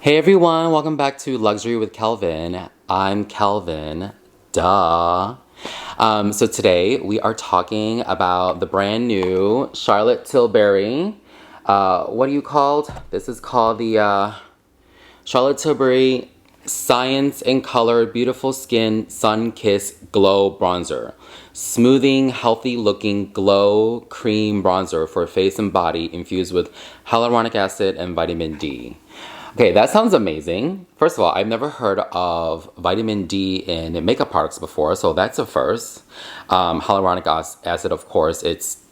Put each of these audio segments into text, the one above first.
Hey everyone, welcome back to Luxury with Kelvin. I'm Kelvin, duh. So today we are talking about the brand new Charlotte Tilbury. What are you called? This is called the Charlotte Tilbury Science and Color Beautiful Skin Sun Kiss Glow Bronzer. Smoothing, healthy looking glow cream bronzer for face and body infused with hyaluronic acid and vitamin D. Okay, that sounds amazing. First of all, I've never heard of vitamin D in makeup products before, so that's a first. Hyaluronic acid, of course, it's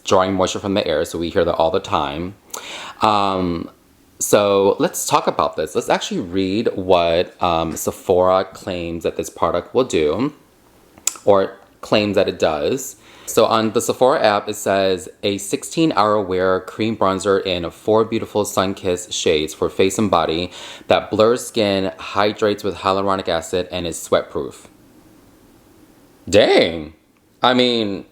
drawing moisture from the air, so we hear that all the time. So let's talk about this. Let's actually read what Sephora claims that this product will do, or claims that it does. So on the Sephora app, it says a 16-hour wear cream bronzer in 4 beautiful sun-kissed shades for face and body that blurs skin, hydrates with hyaluronic acid, and is sweat-proof. Dang! I mean,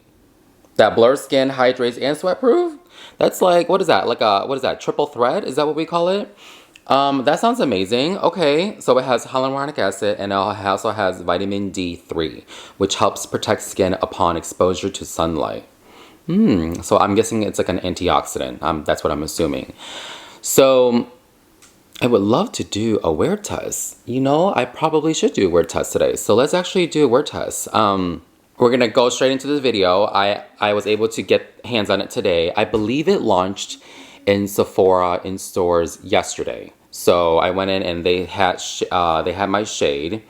that blurs skin, hydrates, and sweat-proof? That's like, what is that? Like a, what is that? Triple threat? Is that what we call it? That sounds amazing. Okay, so it has hyaluronic acid and it also has vitamin D3, which helps protect skin upon exposure to sunlight. So I'm guessing it's like an antioxidant. That's what I'm assuming. So I would love to do a wear test. I probably should do a wear test today. So let's actually do a wear test. We're gonna go straight into the video. I was able to get hands on it today. I believe it launched in Sephora in stores yesterday. So I went in and they had my shade,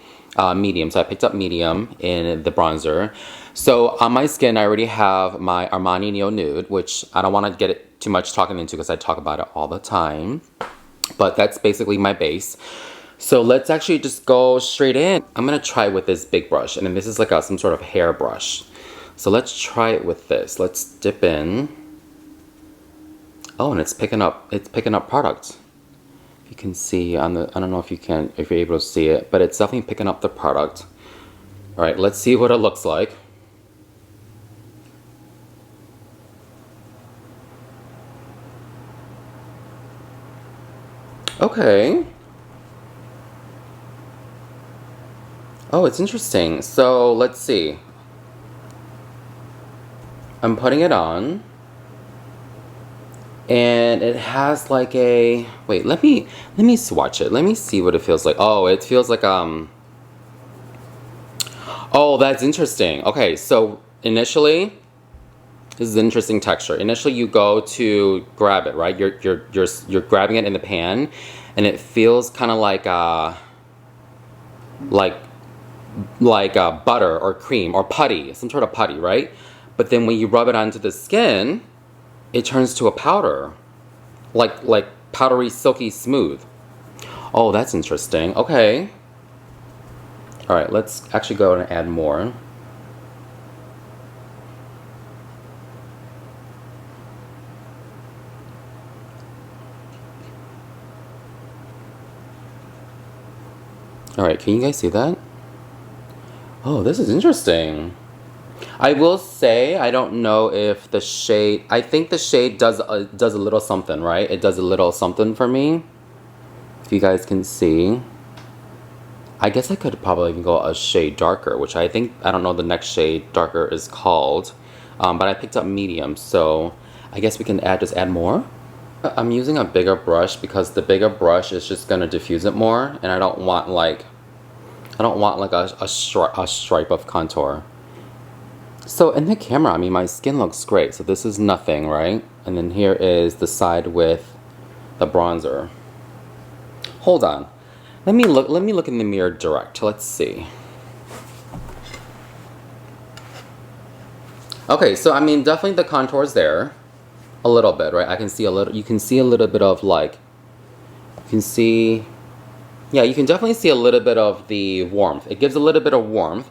medium. So I picked up medium in the bronzer. So on my skin, I already have my Armani Neo Nude, which I don't want to get it too much talking into because I talk about it all the time. But that's basically my base. So let's actually just go straight in. I'm gonna try with this big brush, and then this is like some sort of hair brush. So let's try it with this. Let's dip in. Oh, and it's picking up product. You can see on the, I don't know if you're able to see it, but it's definitely picking up the product. All right, let's see what it looks like. Okay. Oh, it's interesting. So let's see. I'm putting it on. And it has like a, wait, let me swatch it. Let me see what it feels like. Oh, it feels like, oh, that's interesting. Okay, so initially, this is an interesting texture. Initially, you go to grab it, right? You're grabbing it in the pan, and it feels kind of like butter or cream or putty, some sort of putty, right? But then when you rub it onto the skin, it turns to a powder, like powdery, silky smooth. Oh, that's interesting. Okay. All right, let's actually go and add more. All right, can you guys see that? Oh, this is interesting. I will say, I don't know if the shade, I think the shade does a little something, right? It does a little something for me. If you guys can see. I guess I could probably even go a shade darker, which I don't know the next shade darker is called. But I picked up medium, so I guess we can just add more. I'm using a bigger brush because the bigger brush is just gonna diffuse it more, and I don't want like a stripe of contour. So in the camera, I mean, my skin looks great. So this is nothing, right? And then here is the side with the bronzer. Hold on. Let me look in the mirror direct. Let's see. Okay, so I mean, definitely the contour's there. A little bit, right? I can see a little, you can see a little bit of like, you can definitely see a little bit of the warmth. It gives a little bit of warmth.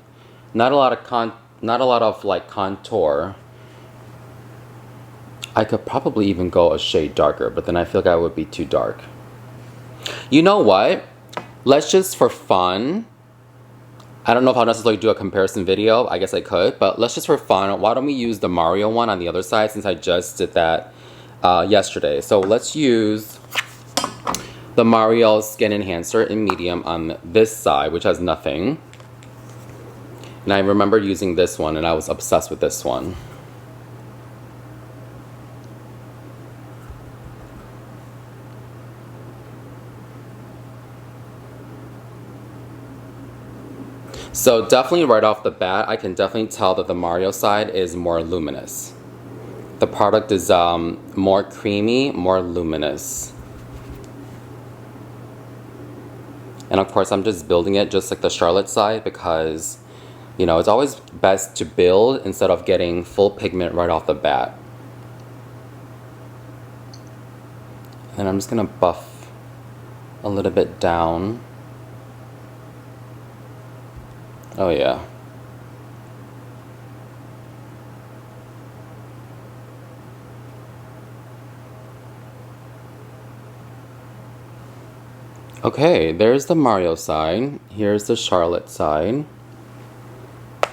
Not a lot of like contour. I could probably even go a shade darker, but then I feel like I would be too dark. You know what? Let's just, for fun, I don't know if I'll necessarily do a comparison video. I guess I could, but let's just for fun, why don't we use the Mario one on the other side since I just did that yesterday. So let's use the Mario Skin Enhancer in medium on this side, which has nothing. And I remember using this one, and I was obsessed with this one. So definitely right off the bat, I can definitely tell that the Mario side is more luminous. The product is more creamy, more luminous. And of course, I'm just building it just like the Charlotte side because, you know, it's always best to build instead of getting full pigment right off the bat. And I'm just gonna buff a little bit down. Oh yeah. Okay, there's the Mario side. Here's the Charlotte side.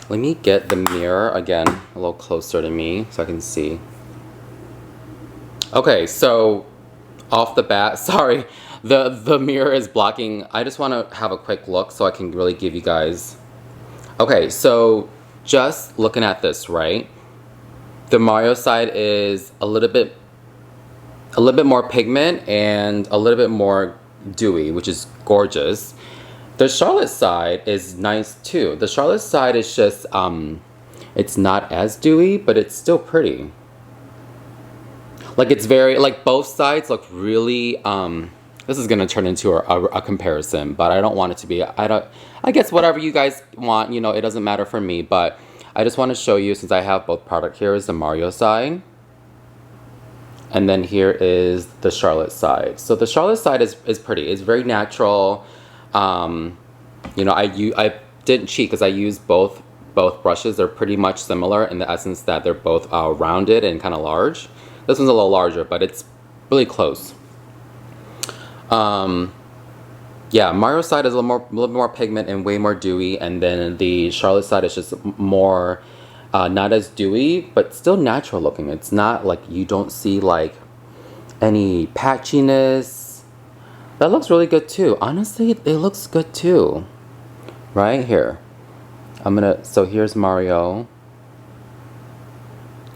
Let me get the mirror again a little closer to me so I can see. Okay, so off the bat, sorry, the mirror is blocking. I just want to have a quick look so I can really give you guys. Okay, so just looking at this, right? The Mario side is a little bit more pigment and a little bit more dewy, which is gorgeous. The Charlotte side is nice too. The Charlotte side is just it's not as dewy, but it's still pretty. Like it's very, like both sides look really this is gonna turn into a comparison, but I don't want it to be. I guess whatever you guys want, you know, it doesn't matter for me, but I just want to show you, since I have both product, here is the Mario side. And then here is the Charlotte side. So the Charlotte side is pretty. It's very natural. You know, I didn't cheat because I used both brushes. They're pretty much similar in the essence that they're both rounded and kind of large. This one's a little larger, but it's really close. Yeah, Mario side is a little bit more pigment and way more dewy, and then the Charlotte side is just more not as dewy, but still natural looking. It's not like, you don't see like any patchiness. That looks really good too. Honestly, it looks good too. Right here. So here's Mario.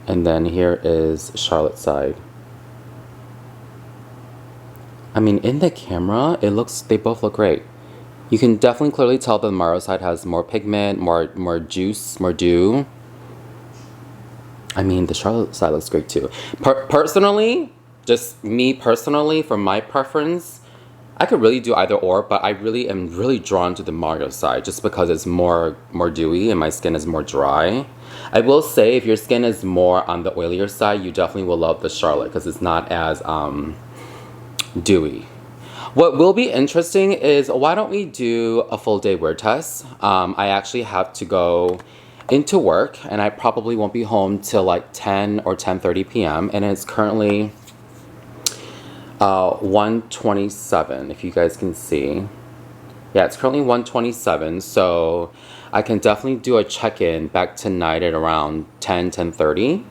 And then here is Charlotte's side. I mean, in the camera, they both look great. You can definitely clearly tell that the Mario side has more pigment, more juice, more dew. I mean, the Charlotte side looks great too. Personally, just me personally, for my preference, I could really do either or, but I really am drawn to the Mario side just because it's more dewy and my skin is more dry. I will say, if your skin is more on the oilier side, you definitely will love the Charlotte because it's not as dewy. What will be interesting is, why don't we do a full day wear test? I actually have to go into work and I probably won't be home till like 10 or 10:30 p.m. and it's currently 1:27, if you guys can see. Yeah, it's currently 1:27, so I can definitely do a check-in back tonight at around 10:30.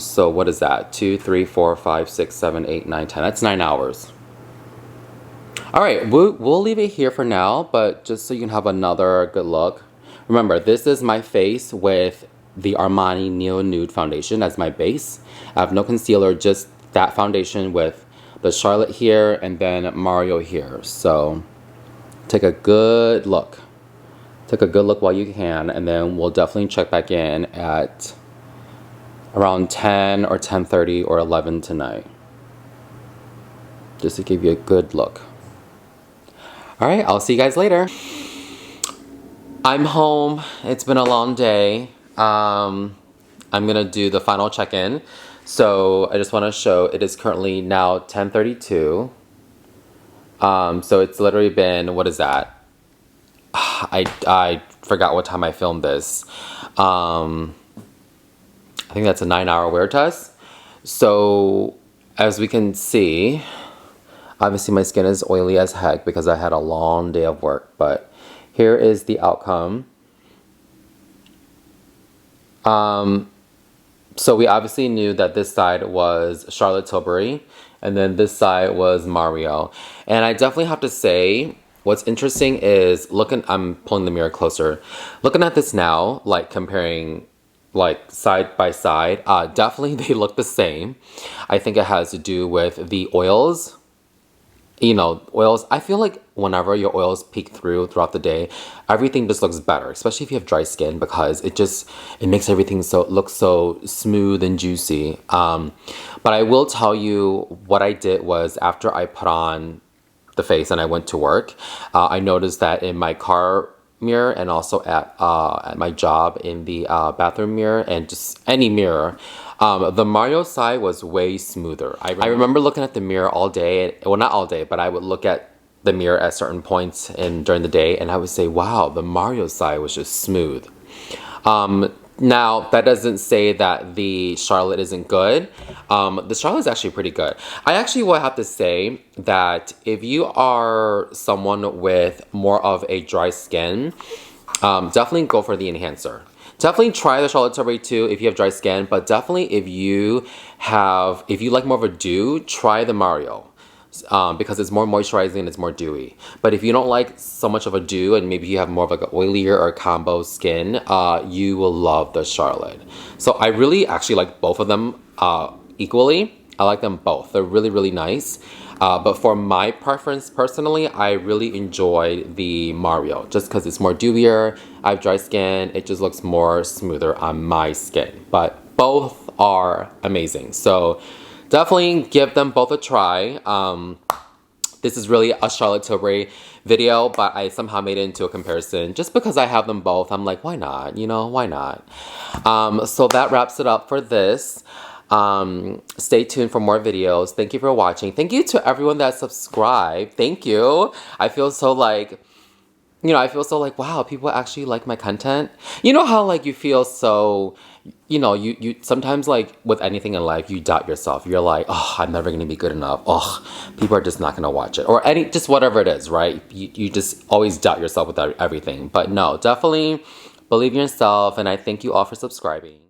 So what is that? 2, 3, 4, 5, 6, 7, 8, 9, 10. That's 9 hours. All right, we'll leave it here for now, but just so you can have another good look. Remember, this is my face with the Armani Neo Nude foundation as my base. I have no concealer, just that foundation with the Charlotte here and then Mario here. So take a good look. Take a good look while you can, and then we'll definitely check back in at around 10 or 10:30 or 11 tonight, just to give you a good look. All right, I'll see you guys later. I'm home. It's been a long day. I'm gonna do the final check-in. So I just want to show, it is currently now 10:32. So it's literally been, what is that? I forgot what time I filmed this. I think that's a 9-hour wear test. So as we can see, obviously my skin is oily as heck because I had a long day of work, but here is the outcome. So we obviously knew that this side was Charlotte Tilbury, And then this side was Mario. And I definitely have to say, what's interesting is I'm pulling the mirror closer. Looking at this now, like comparing like side by side, definitely they look the same. I think it has to do with the oils. You know, oils, I feel like whenever your oils peek throughout the day, everything just looks better, especially if you have dry skin, because it makes everything look so smooth and juicy. But I will tell you what I did was after I put on the face and I went to work, I noticed that in my car mirror and also at my job in the bathroom mirror and just any mirror, the Mario side was way smoother. I remember looking at the mirror all day. Well, not all day, but I would look at the mirror at certain points during the day, and I would say, wow, the Mario side was just smooth. Now, that doesn't say that the Charlotte isn't good. The Charlotte is actually pretty good. I actually will have to say that if you are someone with more of a dry skin, definitely go for the enhancer. Definitely try the Charlotte Tilbury too if you have dry skin, but definitely if you like more of a dew, try the Mario. Because it's more moisturizing and it's more dewy. But if you don't like so much of a dew and maybe you have more of like an oilier or combo skin, you will love the Charlotte. So I really actually like both of them equally. I like them both. They're really, really nice. But for my preference personally, I really enjoy the Mario just because it's more dewier. I have dry skin. It just looks more smoother on my skin. But both are amazing. So definitely give them both a try. This is really a Charlotte Tilbury video, but I somehow made it into a comparison just because I have them both. I'm like, why not? You know, why not? So that wraps it up for this. Stay tuned for more videos. Thank you for watching. Thank you to everyone that subscribed. Thank you. I feel so like, wow, people actually like my content. You know how like you feel so, you sometimes like with anything in life, you doubt yourself. You're like, oh, I'm never going to be good enough. Oh, people are just not going to watch it. Or just whatever it is, right? You just always doubt yourself with everything. But no, definitely believe in yourself. And I thank you all for subscribing.